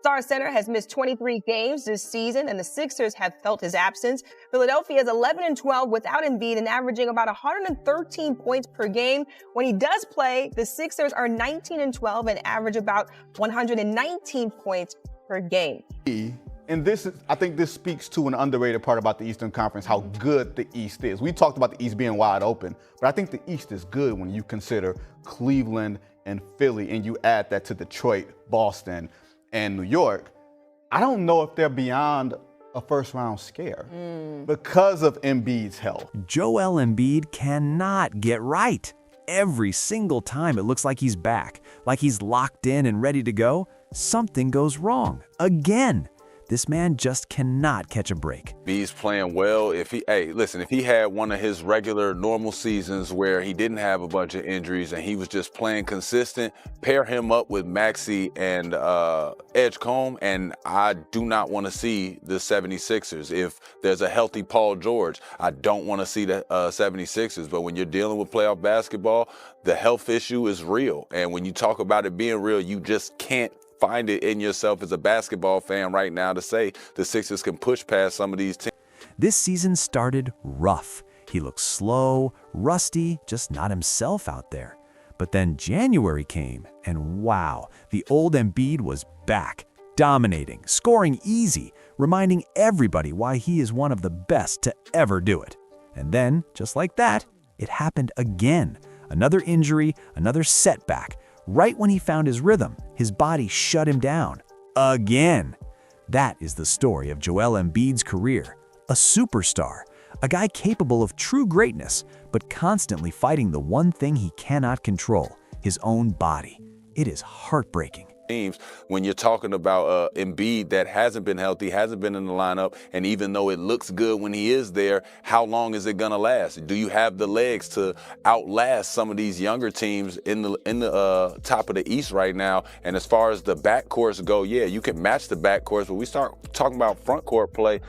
Star center has missed 23 games this season, and the Sixers have felt his absence. Philadelphia is 11-12 without Embiid and averaging about 113 points per game. When he does play, the Sixers are 19-12 and average about 119 points per game. And I think this speaks to an underrated part about the Eastern Conference, how good the East is. We talked about the East being wide open, but I think the East is good when you consider Cleveland and Philly, and you add that to Detroit, Boston, and New York. I don't know if they're beyond a first-round scare because of Embiid's health. Joel Embiid cannot get right. Every single time it looks like he's back, like he's locked in and ready to go, something goes wrong again. This man just cannot catch a break. He's playing well. If he had one of his regular normal seasons where he didn't have a bunch of injuries and he was just playing consistent, pair him up with Maxey and Edgecombe, and I do not want to see the 76ers. If there's a healthy Paul George, I don't want to see the 76ers. But when you're dealing with playoff basketball, the health issue is real. And when you talk about it being real, you just can't find it in yourself as a basketball fan right now to say the Sixers can push past some of these teams. This season started rough. He looked slow, rusty, just not himself out there. But then January came, and wow, the old Embiid was back, dominating, scoring easy, reminding everybody why he is one of the best to ever do it. And then, just like that, it happened again. Another injury, another setback. Right when he found his rhythm, his body shut him down. Again. That is the story of Joel Embiid's career. A superstar, a guy capable of true greatness, but constantly fighting the one thing he cannot control, his own body. It is heartbreaking. Teams, when you're talking about Embiid that hasn't been healthy, hasn't been in the lineup, and even though it looks good when he is there, how long is it going to last? Do you have the legs to outlast some of these younger teams in the top of the East right now? And as far as the backcourts go, yeah, you can match the backcourts, but we start talking about front court play.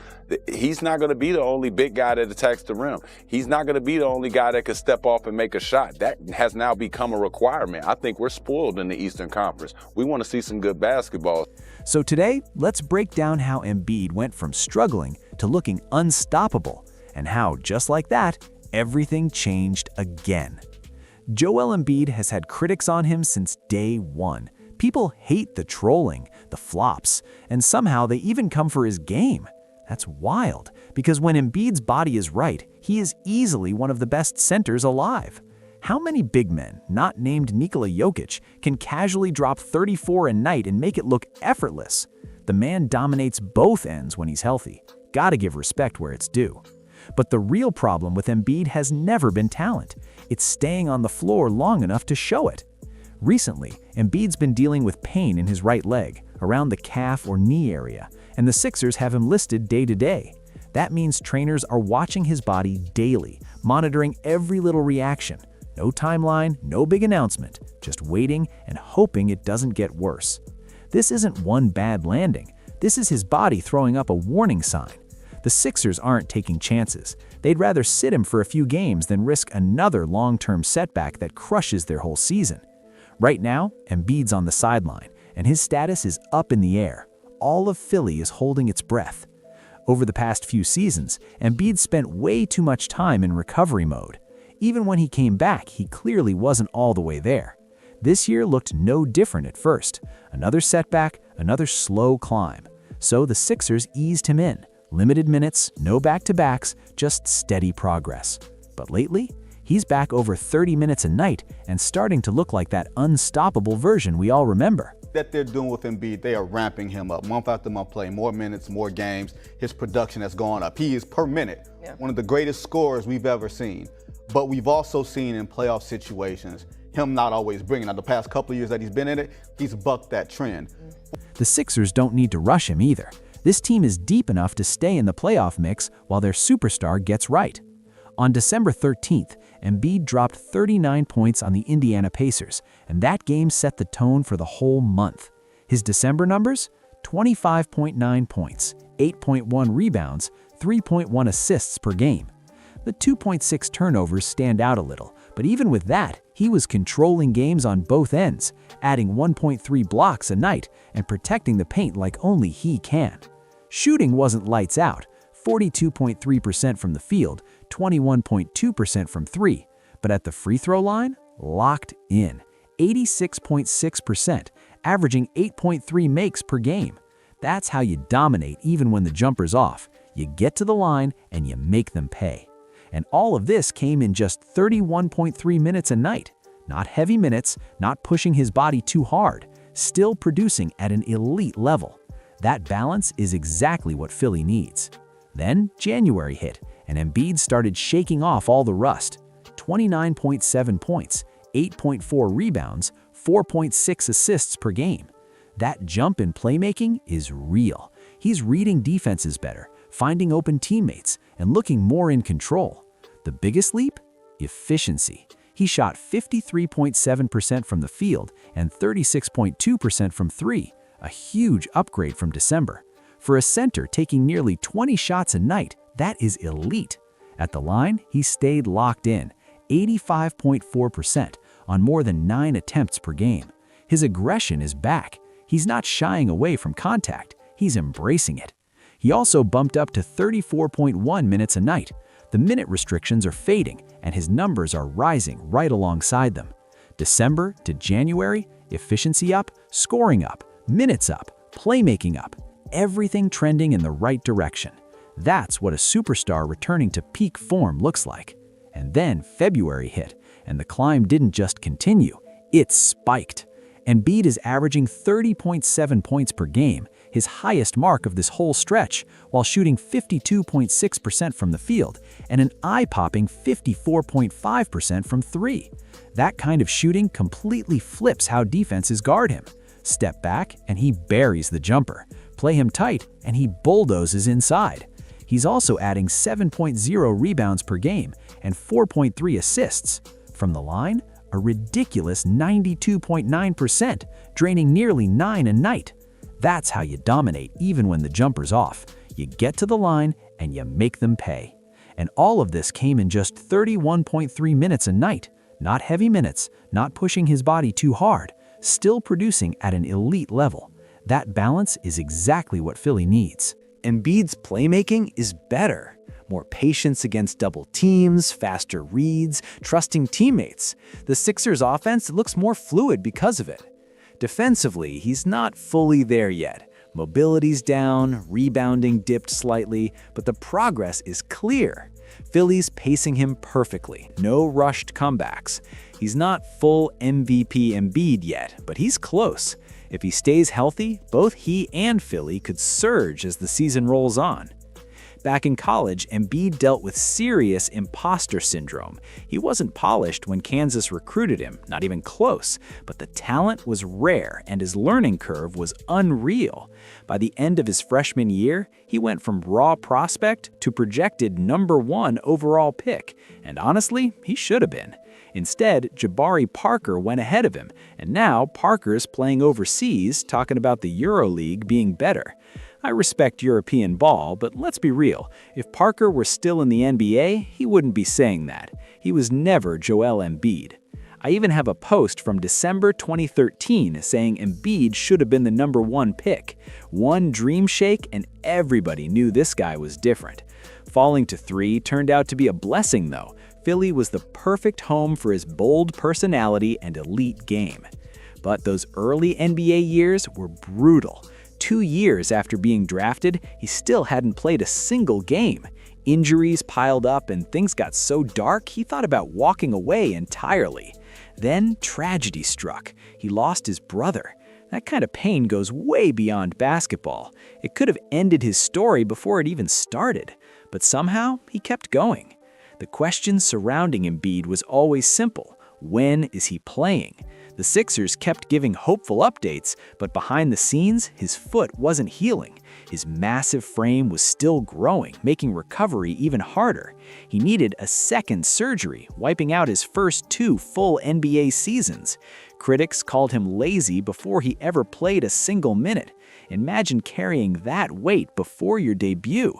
He's not going to be the only big guy that attacks the rim. He's not going to be the only guy that can step off and make a shot. That has now become a requirement. I think we're spoiled in the Eastern Conference. We want to see some good basketball. So today, let's break down how Embiid went from struggling to looking unstoppable, and how, just like that, everything changed again. Joel Embiid has had critics on him since day one. People hate the trolling, the flops, and somehow they even come for his game. That's wild, because when Embiid's body is right, he is easily one of the best centers alive. How many big men, not named Nikola Jokic, can casually drop 34 a night and make it look effortless? The man dominates both ends when he's healthy. Gotta give respect where it's due. But the real problem with Embiid has never been talent. It's staying on the floor long enough to show it. Recently, Embiid's been dealing with pain in his right leg, around the calf or knee area, and the Sixers have him listed day to day. That means trainers are watching his body daily, monitoring every little reaction. No timeline, no big announcement, just waiting and hoping it doesn't get worse. This isn't one bad landing. This is his body throwing up a warning sign. The Sixers aren't taking chances. They'd rather sit him for a few games than risk another long-term setback that crushes their whole season. Right now, Embiid's on the sideline, and his status is up in the air. All of Philly is holding its breath. Over the past few seasons, Embiid spent way too much time in recovery mode. Even when he came back, he clearly wasn't all the way there. This year looked no different at first. Another setback, another slow climb. So the Sixers eased him in. Limited minutes, no back-to-backs, just steady progress. But lately, he's back over 30 minutes a night and starting to look like that unstoppable version we all remember. That they're doing with Embiid, they are ramping him up month after month, playing more minutes, more games. His production has gone up. He is per minute one of the greatest scorers we've ever seen. But we've also seen in playoff situations him not always bringing. Now, the past couple of years that he's been in it, he's bucked that trend. The Sixers don't need to rush him either. This team is deep enough to stay in the playoff mix while their superstar gets right. On December 13th, Embiid dropped 39 points on the Indiana Pacers, and that game set the tone for the whole month. His December numbers? 25.9 points, 8.1 rebounds, 3.1 assists per game. The 2.6 turnovers stand out a little, but even with that, He was controlling games on both ends, adding 1.3 blocks a night and protecting the paint like only he can. Shooting wasn't lights out, 42.3% from the field, 21.2% from three, but at the free throw line, locked in, 86.6%, averaging 8.3 makes per game. That's how you dominate even when the jumper's off. You get to the line and you make them pay. And all of this came in just 31.3 minutes a night. Not heavy minutes, not pushing his body too hard, still producing at an elite level. That balance is exactly what Philly needs. Then January hit, and Embiid started shaking off all the rust. 29.7 points, 8.4 rebounds, 4.6 assists per game. That jump in playmaking is real. He's reading defenses better, finding open teammates, and looking more in control. The biggest leap? Efficiency. He shot 53.7% from the field and 36.2% from three, a huge upgrade from December. For a center taking nearly 20 shots a night, that is elite. At the line, he stayed locked in, 85.4% on more than 9 attempts per game. His aggression is back. He's not shying away from contact, he's embracing it. He also bumped up to 34.1 minutes a night. The minute restrictions are fading, and his numbers are rising right alongside them. December to January, efficiency up, scoring up, minutes up, playmaking up, everything trending in the right direction. That's what a superstar returning to peak form looks like. And then February hit, and the climb didn't just continue, it spiked. Embiid is averaging 30.7 points per game, his highest mark of this whole stretch, while shooting 52.6% from the field and an eye-popping 54.5% from three. That kind of shooting completely flips how defenses guard him. Step back and he buries the jumper. Play him tight and he bulldozes inside. He's also adding 7.0 rebounds per game and 4.3 assists. From the line, a ridiculous 92.9%, draining nearly 9 a night. That's how you dominate even when the jumper's off. You get to the line and you make them pay. And all of this came in just 31.3 minutes a night. Not heavy minutes, not pushing his body too hard, still producing at an elite level. That balance is exactly what Philly needs. Embiid's playmaking is better. More patience against double teams, faster reads, trusting teammates. The Sixers' offense looks more fluid because of it. Defensively, he's not fully there yet. Mobility's down, rebounding dipped slightly, but the progress is clear. Philly's pacing him perfectly, no rushed comebacks. He's not full MVP Embiid yet, but he's close. If he stays healthy, both he and Philly could surge as the season rolls on. Back in college, Embiid dealt with serious imposter syndrome. He wasn't polished when Kansas recruited him, not even close, but the talent was rare and his learning curve was unreal. By the end of his freshman year, he went from raw prospect to projected #1 overall pick, and honestly, he should have been. Instead, Jabari Parker went ahead of him, and now Parker's playing overseas, talking about the EuroLeague being better. I respect European ball, but let's be real. If Parker were still in the NBA, he wouldn't be saying that. He was never Joel Embiid. I even have a post from December 2013 saying Embiid should have been the #1 pick. One dream shake and everybody knew this guy was different. Falling to 3 turned out to be a blessing though. Philly was the perfect home for his bold personality and elite game. But those early NBA years were brutal. 2 years after being drafted, he still hadn't played a single game. Injuries piled up and things got so dark he thought about walking away entirely. Then tragedy struck. He lost his brother. That kind of pain goes way beyond basketball. It could have ended his story before it even started. But somehow, he kept going. The question surrounding Embiid was always simple. When is he playing? The Sixers kept giving hopeful updates, but behind the scenes, his foot wasn't healing. His massive frame was still growing, making recovery even harder. He needed a second surgery, wiping out his first 2 full NBA seasons. Critics called him lazy before he ever played a single minute. Imagine carrying that weight before your debut.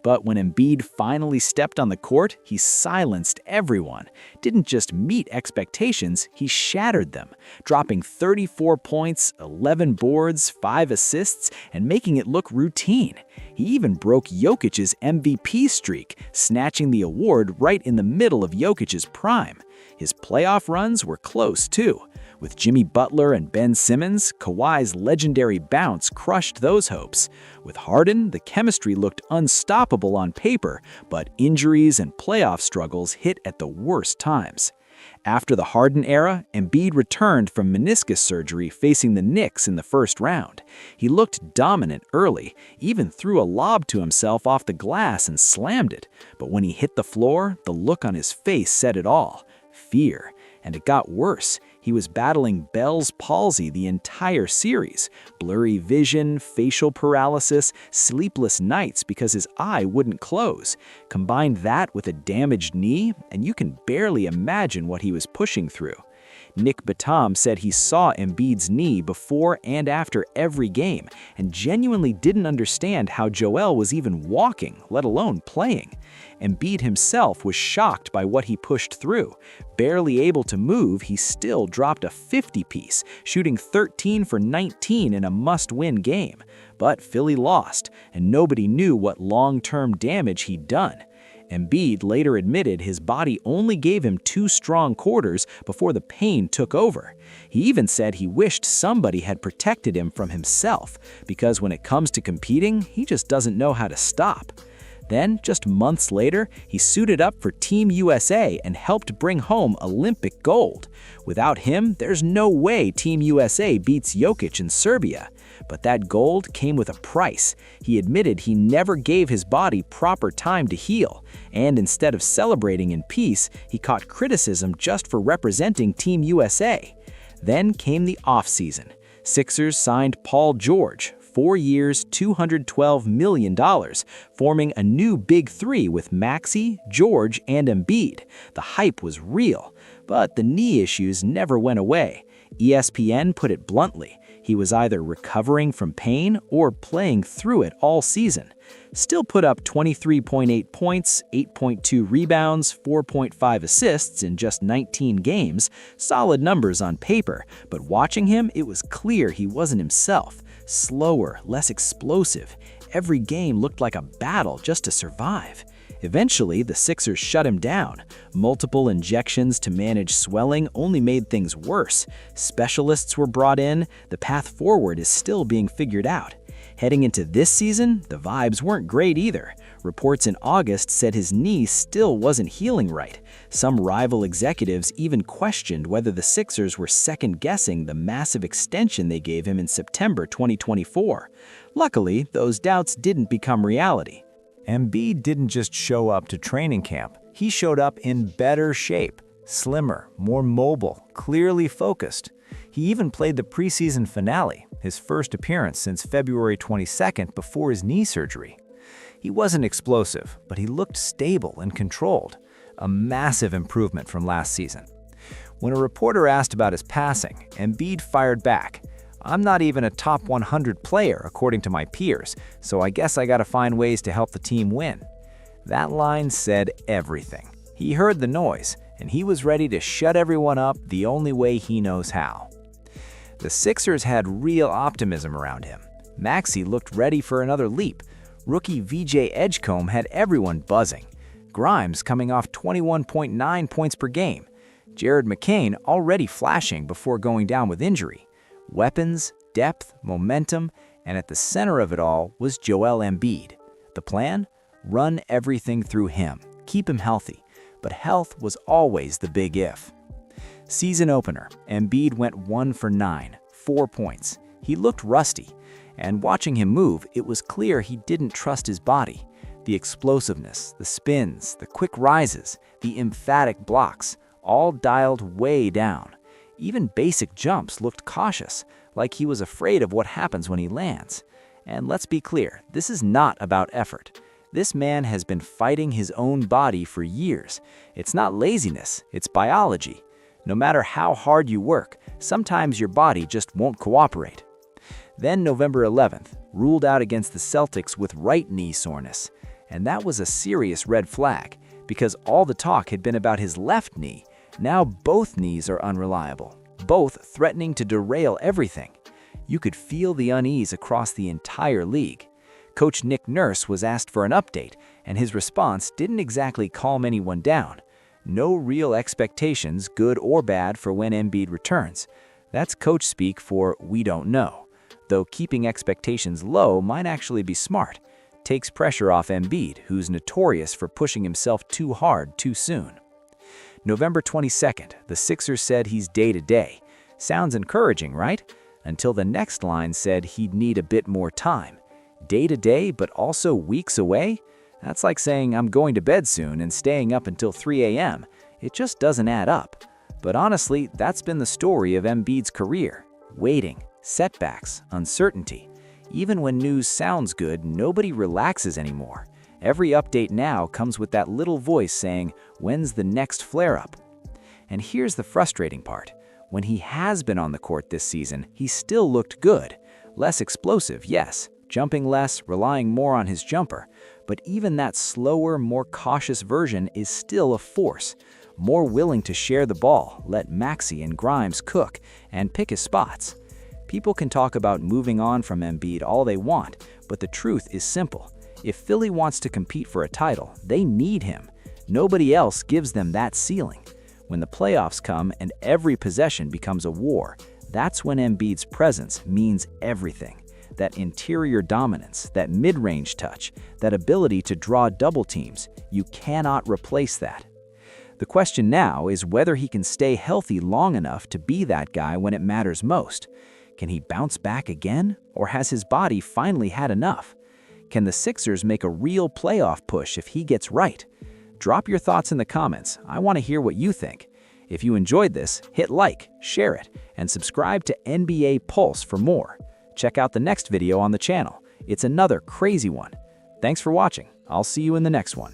But when Embiid finally stepped on the court, he silenced everyone. Didn't just meet expectations, he shattered them, dropping 34 points, 11 boards, 5 assists, and making it look routine. He even broke Jokic's MVP streak, snatching the award right in the middle of Jokic's prime. His playoff runs were close, too. With Jimmy Butler and Ben Simmons, Kawhi's legendary bounce crushed those hopes. With Harden, the chemistry looked unstoppable on paper, but injuries and playoff struggles hit at the worst times. After the Harden era, Embiid returned from meniscus surgery facing the Knicks in the first round. He looked dominant early, even threw a lob to himself off the glass and slammed it. But when he hit the floor, the look on his face said it all: fear. And it got worse. He was battling Bell's palsy the entire series. Blurry vision, facial paralysis, sleepless nights because his eye wouldn't close. Combine that with a damaged knee, and you can barely imagine what he was pushing through. Nick Batum said he saw Embiid's knee before and after every game and genuinely didn't understand how Joel was even walking, let alone playing. Embiid himself was shocked by what he pushed through. Barely able to move, he still dropped a 50-piece, shooting 13 for 19 in a must-win game. But Philly lost, and nobody knew what long-term damage he'd done. Embiid later admitted his body only gave him 2 strong quarters before the pain took over. He even said he wished somebody had protected him from himself, because when it comes to competing, he just doesn't know how to stop. Then, just months later, he suited up for Team USA and helped bring home Olympic gold. Without him, there's no way Team USA beats Jokic in Serbia. But that gold came with a price. He admitted he never gave his body proper time to heal, and instead of celebrating in peace, he caught criticism just for representing Team USA. Then came the offseason. Sixers signed Paul George, 4 years, $212 million, forming a new Big Three with Maxey, George, and Embiid. The hype was real, but the knee issues never went away. ESPN put it bluntly: he was either recovering from pain or playing through it all season. Still put up 23.8 points, 8.2 rebounds, 4.5 assists in just 19 games. Solid numbers on paper, but watching him, it was clear he wasn't himself. Slower, less explosive. Every game looked like a battle just to survive. Eventually, the Sixers shut him down. Multiple injections to manage swelling only made things worse. Specialists were brought in. The path forward is still being figured out. Heading into this season, the vibes weren't great either. Reports in August said his knee still wasn't healing right. Some rival executives even questioned whether the Sixers were second-guessing the massive extension they gave him in September 2024. Luckily, those doubts didn't become reality. Embiid didn't just show up to training camp. He showed up in better shape, slimmer, more mobile, clearly focused. He even played the preseason finale, his first appearance since February 22nd before his knee surgery. He wasn't explosive, but he looked stable and controlled, a massive improvement from last season. When a reporter asked about his passing, Embiid fired back: "I'm not even a top 100 player according to my peers, so I guess I gotta find ways to help the team win." That line said everything. He heard the noise, and he was ready to shut everyone up the only way he knows how. The Sixers had real optimism around him. Maxey looked ready for another leap. Rookie VJ Edgecombe had everyone buzzing. Grimes coming off 21.9 points per game. Jared McCain already flashing before going down with injury. Weapons, depth, momentum, and at the center of it all was Joel Embiid. The plan? Run everything through him, keep him healthy. But health was always the big if. Season opener, Embiid went 1 for 9, 4 points. He looked rusty, and watching him move, it was clear he didn't trust his body. The explosiveness, the spins, the quick rises, the emphatic blocks, all dialed way down. Even basic jumps looked cautious, like he was afraid of what happens when he lands. And let's be clear, this is not about effort. This man has been fighting his own body for years. It's not laziness, it's biology. No matter how hard you work, sometimes your body just won't cooperate. Then November 11th, ruled out against the Celtics with right knee soreness. And that was a serious red flag, because all the talk had been about his left knee. Now both knees are unreliable, both threatening to derail everything. You could feel the unease across the entire league. Coach Nick Nurse was asked for an update, and his response didn't exactly calm anyone down. No real expectations, good or bad, for when Embiid returns. That's coach speak for "we don't know." Though keeping expectations low might actually be smart. Takes pressure off Embiid, who's notorious for pushing himself too hard too soon. November 22nd, the Sixers said he's day-to-day. Sounds encouraging, right? Until the next line said he'd need a bit more time. Day-to-day, but also weeks away? That's like saying I'm going to bed soon and staying up until 3 a.m. It just doesn't add up. But honestly, that's been the story of Embiid's career. Waiting, setbacks, uncertainty. Even when news sounds good, nobody relaxes anymore. Every update now comes with that little voice saying, "When's the next flare-up?" And here's the frustrating part. When he has been on the court this season, he still looked good. Less explosive, yes. Jumping less, relying more on his jumper. But even that slower, more cautious version is still a force. More willing to share the ball, let Maxey and Grimes cook, and pick his spots. People can talk about moving on from Embiid all they want, but the truth is simple. If Philly wants to compete for a title, they need him. Nobody else gives them that ceiling. When the playoffs come and every possession becomes a war, that's when Embiid's presence means everything. That interior dominance, that mid-range touch, that ability to draw double teams, you cannot replace that. The question now is whether he can stay healthy long enough to be that guy when it matters most. Can he bounce back again, or has his body finally had enough? Can the Sixers make a real playoff push if he gets right? Drop your thoughts in the comments. I want to hear what you think. If you enjoyed this, hit like, share it, and subscribe to NBA Pulse for more. Check out the next video on the channel. It's another crazy one. Thanks for watching. I'll see you in the next one.